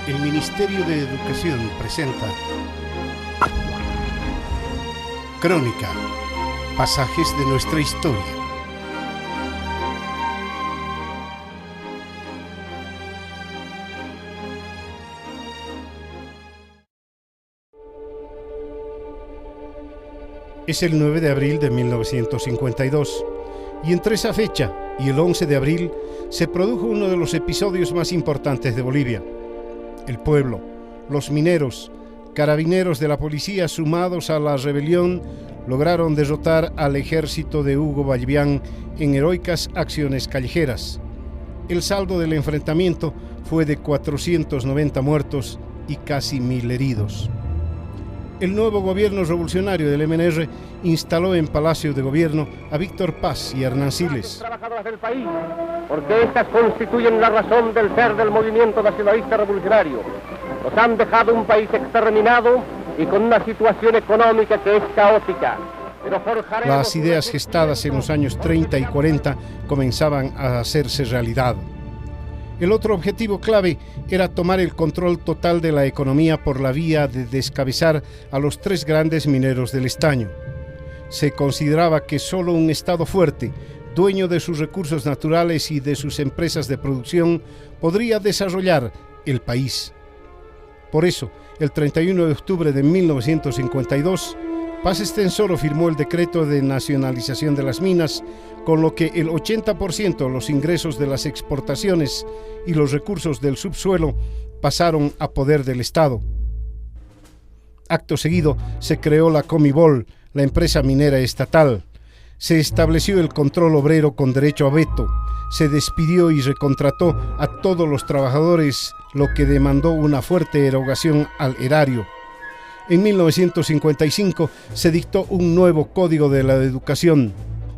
El Ministerio de Educación presenta Crónica, pasajes de nuestra historia. Es el 9 de abril de 1952, y entre esa fecha y el 11 de abril se produjo uno de los episodios más importantes de Bolivia. El pueblo, los mineros, carabineros de la policía sumados a la rebelión lograron derrotar al ejército de Hugo Ballivián en heroicas acciones callejeras. El saldo del enfrentamiento fue de 490 muertos y casi 1000 heridos. El nuevo gobierno revolucionario del MNR instaló en Palacio de Gobierno a Víctor Paz y Hernán Siles. Trabajadoras del país, porque estas constituyen la razón del ser del movimiento nacionalista revolucionario. Nos han dejado un país exterminado y con una situación económica que es caótica. Las ideas gestadas en los años 30 y 40 comenzaban a hacerse realidad. El otro objetivo clave era tomar el control total de la economía por la vía de descabezar a los 3 grandes mineros del estaño. Se consideraba que solo un Estado fuerte, dueño de sus recursos naturales y de sus empresas de producción, podría desarrollar el país. Por eso, el 31 de octubre de 1952, Paz Estenssoro firmó el decreto de nacionalización de las minas, con lo que el 80% de los ingresos de las exportaciones y los recursos del subsuelo pasaron a poder del Estado. Acto seguido se creó la Comibol, la empresa minera estatal. Se estableció el control obrero con derecho a veto. Se despidió y recontrató a todos los trabajadores, lo que demandó una fuerte erogación al erario. En 1955 se dictó un nuevo Código de la Educación.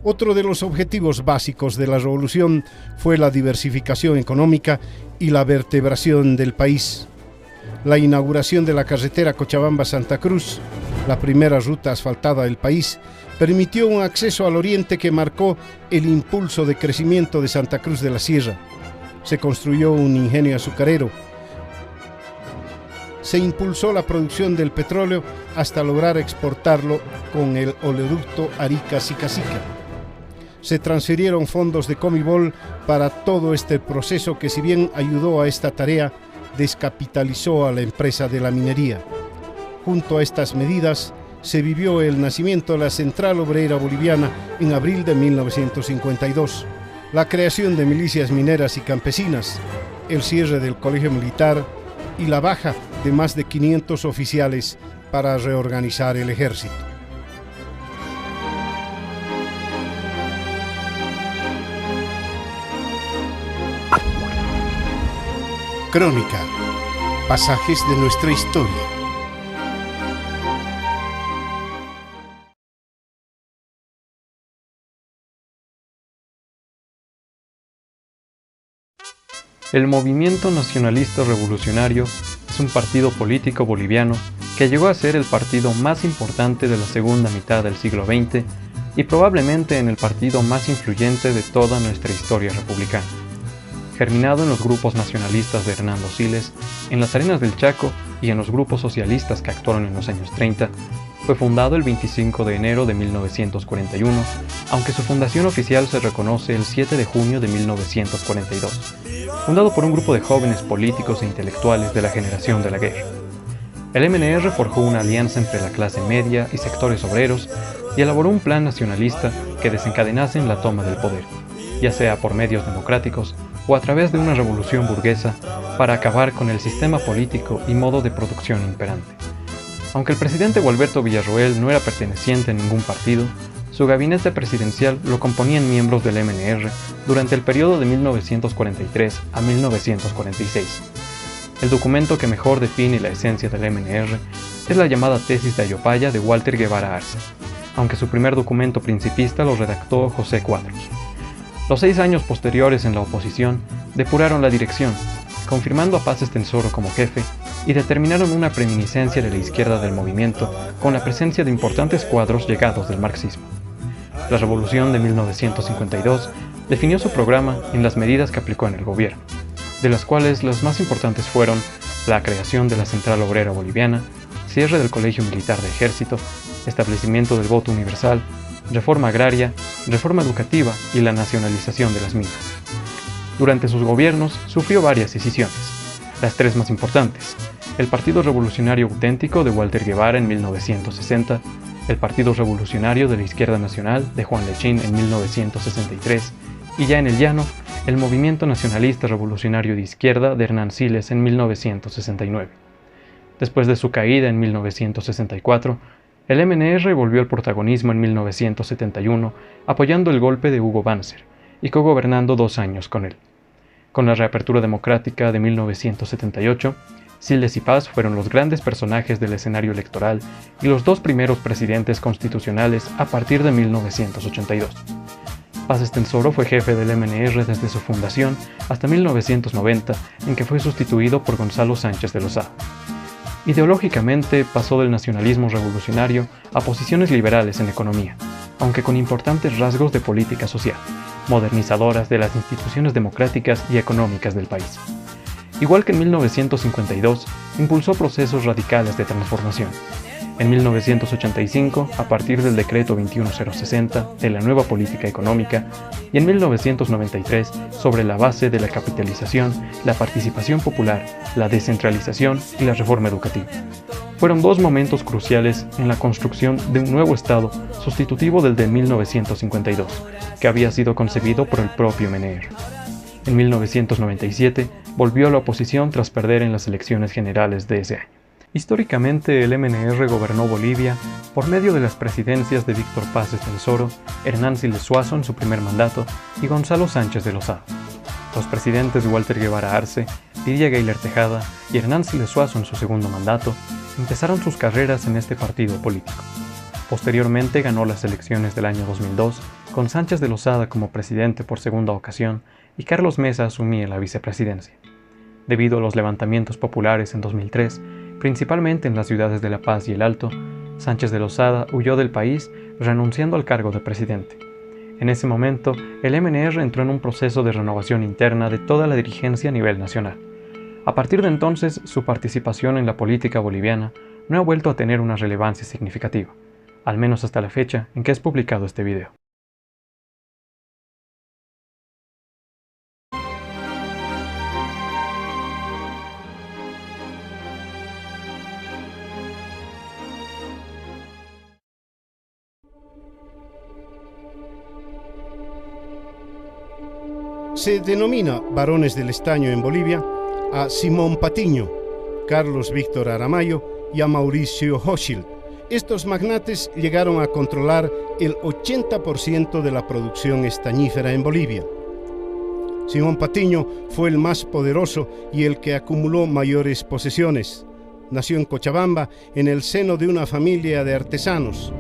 Otro de los objetivos básicos de la revolución fue la diversificación económica y la vertebración del país. La inauguración de la carretera Cochabamba-Santa Cruz, la primera ruta asfaltada del país, permitió un acceso al oriente que marcó el impulso de crecimiento de Santa Cruz de la Sierra. Se construyó un ingenio azucarero. Se impulsó la producción del petróleo hasta lograr exportarlo con el oleoducto Arica-Sica-Sica. Se transfirieron fondos de Comibol para todo este proceso que, si bien ayudó a esta tarea, descapitalizó a la empresa de la minería. Junto a estas medidas, se vivió el nacimiento de la Central Obrera Boliviana en abril de 1952, la creación de milicias mineras y campesinas, el cierre del Colegio Militar y la baja de más de 500 oficiales para reorganizar el ejército. Crónica, pasajes de nuestra historia. El Movimiento Nacionalista Revolucionario es un partido político boliviano que llegó a ser el partido más importante de la segunda mitad del siglo XX y probablemente en el partido más influyente de toda nuestra historia republicana. Germinado en los grupos nacionalistas de Hernando Siles, en las arenas del Chaco y en los grupos socialistas que actuaron en los años 30, fue fundado el 25 de enero de 1941, aunque su fundación oficial se reconoce el 7 de junio de 1942, fundado por un grupo de jóvenes políticos e intelectuales de la generación de la guerra. El MNR forjó una alianza entre la clase media y sectores obreros y elaboró un plan nacionalista que desencadenase en la toma del poder, ya sea por medios democráticos o a través de una revolución burguesa para acabar con el sistema político y modo de producción imperante. Aunque el presidente Gualberto Villarroel no era perteneciente a ningún partido, su gabinete presidencial lo componían miembros del MNR durante el periodo de 1943 a 1946. El documento que mejor define la esencia del MNR es la llamada Tesis de Ayopaya de Walter Guevara Arce, aunque su primer documento principista lo redactó José Cuadros. Los 6 años posteriores en la oposición depuraron la dirección, confirmando a Paz Estenssoro como jefe y determinaron una preeminencia de la izquierda del movimiento con la presencia de importantes cuadros llegados del marxismo. La revolución de 1952 definió su programa en las medidas que aplicó en el gobierno, de las cuales las más importantes fueron la creación de la Central Obrera Boliviana, cierre del Colegio Militar de Ejército, establecimiento del voto universal, reforma agraria, reforma educativa y la nacionalización de las minas. Durante sus gobiernos sufrió varias decisiones, las tres más importantes: el Partido Revolucionario Auténtico de Walter Guevara en 1960, el Partido Revolucionario de la Izquierda Nacional de Juan Lechín en 1963 y ya en el llano, el Movimiento Nacionalista Revolucionario de Izquierda de Hernán Siles en 1969. Después de su caída en 1964, el MNR volvió al protagonismo en 1971, apoyando el golpe de Hugo Banzer y cogobernando 2 años con él. Con la reapertura democrática de 1978, Siles y Paz fueron los grandes personajes del escenario electoral y los 2 primeros presidentes constitucionales a partir de 1982. Paz Estenssoro fue jefe del MNR desde su fundación hasta 1990, en que fue sustituido por Gonzalo Sánchez de Lozada. Ideológicamente pasó del nacionalismo revolucionario a posiciones liberales en economía, aunque con importantes rasgos de política social, modernizadoras de las instituciones democráticas y económicas del país. Igual que en 1952, impulsó procesos radicales de transformación. En 1985, a partir del decreto 21060 de la nueva política económica, y en 1993, sobre la base de la capitalización, la participación popular, la descentralización y la reforma educativa. Fueron 2 momentos cruciales en la construcción de un nuevo Estado sustitutivo del de 1952, que había sido concebido por el propio MNR. En 1997, volvió a la oposición tras perder en las elecciones generales de ese año. Históricamente, el MNR gobernó Bolivia por medio de las presidencias de Víctor Paz Estenssoro, Hernán Siles Zuazo en su primer mandato y Gonzalo Sánchez de Lozada. Los presidentes Walter Guevara Arce, Lidia Gayler Tejada y Hernán Siles Zuazo en su segundo mandato empezaron sus carreras en este partido político. Posteriormente ganó las elecciones del año 2002, con Sánchez de Lozada como presidente por segunda ocasión y Carlos Mesa asumía la vicepresidencia. Debido a los levantamientos populares en 2003, principalmente en las ciudades de La Paz y El Alto, Sánchez de Lozada huyó del país renunciando al cargo de presidente. En ese momento, el MNR entró en un proceso de renovación interna de toda la dirigencia a nivel nacional. A partir de entonces, su participación en la política boliviana no ha vuelto a tener una relevancia significativa, al menos hasta la fecha en que es publicado este video. Se denomina varones del estaño en Bolivia a Simón Patiño, Carlos Víctor Aramayo y a Mauricio Hochschild. Estos magnates llegaron a controlar el 80% de la producción estañífera en Bolivia. Simón Patiño fue el más poderoso y el que acumuló mayores posesiones. Nació en Cochabamba en el seno de una familia de artesanos.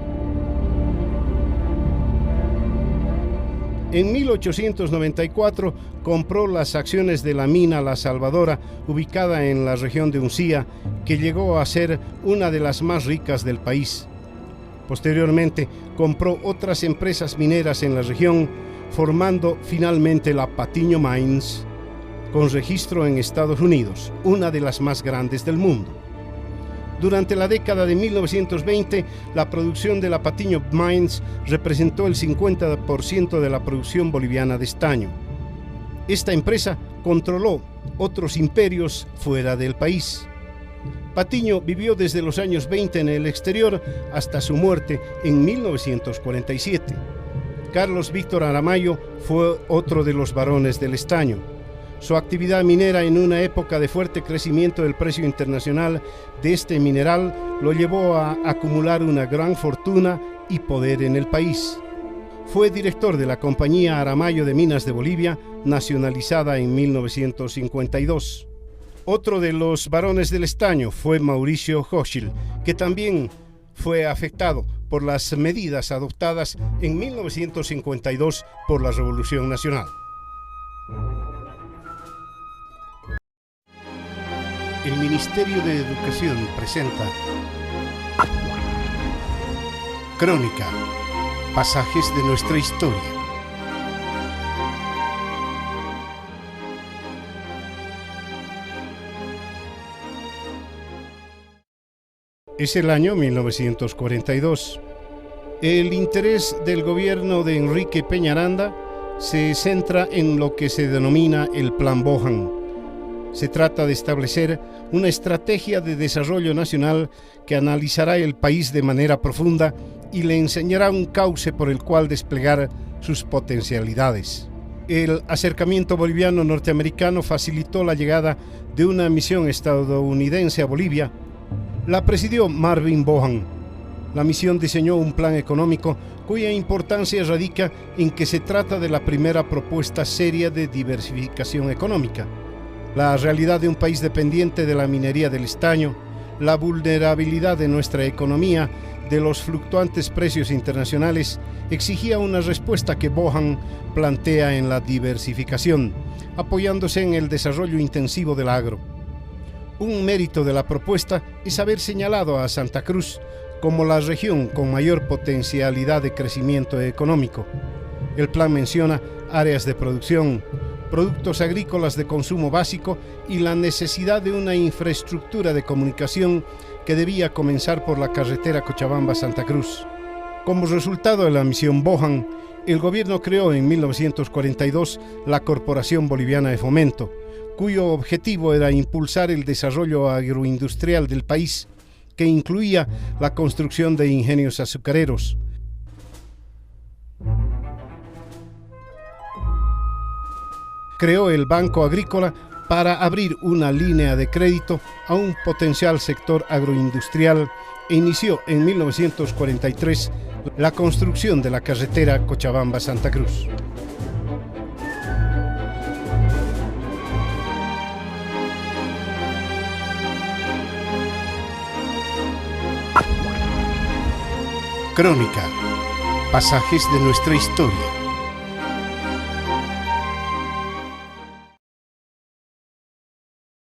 En 1894 compró las acciones de la mina La Salvadora, ubicada en la región de Uncía, que llegó a ser una de las más ricas del país. Posteriormente compró otras empresas mineras en la región, formando finalmente la Patiño Mines, con registro en Estados Unidos, una de las más grandes del mundo. Durante la década de 1920, la producción de la Patiño Mines representó el 50% de la producción boliviana de estaño. Esta empresa controló otros imperios fuera del país. Patiño vivió desde los años 20 en el exterior hasta su muerte en 1947. Carlos Víctor Aramayo fue otro de los varones del estaño. Su actividad minera en una época de fuerte crecimiento del precio internacional de este mineral lo llevó a acumular una gran fortuna y poder en el país. Fue director de la Compañía Aramayo de Minas de Bolivia, nacionalizada en 1952. Otro de los varones del estaño fue Mauricio Hochschild, que también fue afectado por las medidas adoptadas en 1952 por la Revolución Nacional. El Ministerio de Educación presenta Crónica, pasajes de nuestra historia. Es el año 1942. El interés del gobierno de Enrique Peñaranda se centra en lo que se denomina el Plan Bohan. Se trata de establecer una estrategia de desarrollo nacional que analizará el país de manera profunda y le enseñará un cauce por el cual desplegar sus potencialidades. El acercamiento boliviano-norteamericano facilitó la llegada de una misión estadounidense a Bolivia. La presidió Marvin Bohan. La misión diseñó un plan económico cuya importancia radica en que se trata de la primera propuesta seria de diversificación económica. La realidad de un país dependiente de la minería del estaño, la vulnerabilidad de nuestra economía, de los fluctuantes precios internacionales, exigía una respuesta que Bohan plantea en la diversificación, apoyándose en el desarrollo intensivo del agro. Un mérito de la propuesta es haber señalado a Santa Cruz como la región con mayor potencialidad de crecimiento económico. El plan menciona áreas de producción, productos agrícolas de consumo básico y la necesidad de una infraestructura de comunicación que debía comenzar por la carretera Cochabamba-Santa Cruz. Como resultado de la misión Bohan, el gobierno creó en 1942 la Corporación Boliviana de Fomento, cuyo objetivo era impulsar el desarrollo agroindustrial del país, que incluía la construcción de ingenios azucareros. Creó el Banco Agrícola para abrir una línea de crédito a un potencial sector agroindustrial e inició en 1943 la construcción de la carretera Cochabamba-Santa Cruz. Crónica, pasajes de nuestra historia.